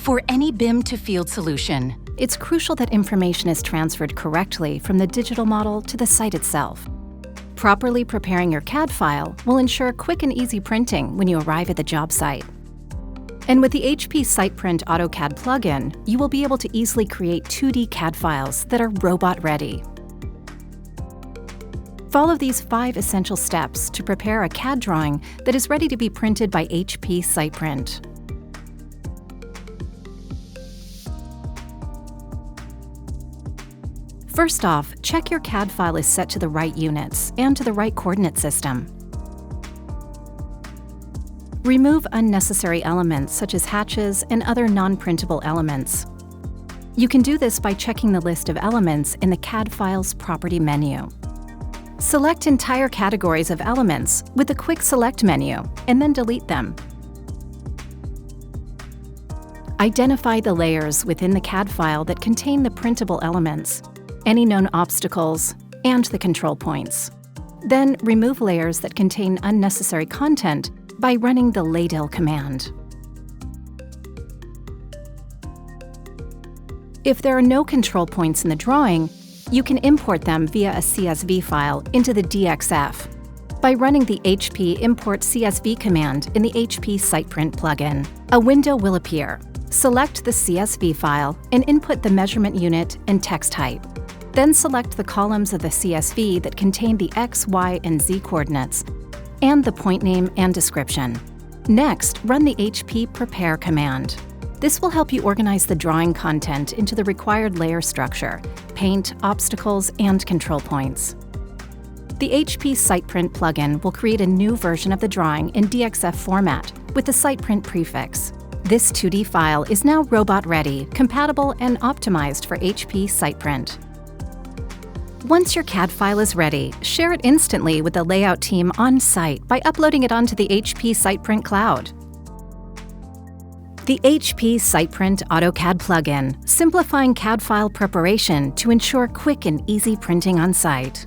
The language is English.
For any BIM to field solution, it's crucial that information is transferred correctly from the digital model to the site itself. Properly preparing your CAD file will ensure quick and easy printing when you arrive at the job site. And with the HP SitePrint AutoCAD plugin, you will be able to easily create 2D CAD files that are robot-ready. Follow these 5 essential steps to prepare a CAD drawing that is ready to be printed by HP SitePrint. First off, check your CAD file is set to the right units and to the right coordinate system. Remove unnecessary elements such as hatches and other non-printable elements. You can do this by checking the list of elements in the CAD file's Property menu. Select entire categories of elements with the Quick Select menu, and then delete them. Identify the layers within the CAD file that contain the printable elements, any known obstacles, and the control points. Then remove layers that contain unnecessary content by running the laydel command. If there are no control points in the drawing, you can import them via a CSV file into the DXF by running the HP Import CSV command in the HP SitePrint plugin. A window will appear. Select the CSV file and input the measurement unit and text type. Then select the columns of the CSV that contain the X, Y, and Z coordinates, and the point name and description. Next, run the HP Prepare command. This will help you organize the drawing content into the required layer structure, paint, obstacles, and control points. The HP SitePrint plugin will create a new version of the drawing in DXF format with the SitePrint prefix. This 2D file is now robot-ready, compatible, and optimized for HP SitePrint. Once your CAD file is ready, share it instantly with the layout team on site by uploading it onto the HP SitePrint cloud. The HP SitePrint AutoCAD plugin, simplifying CAD file preparation to ensure quick and easy printing on site.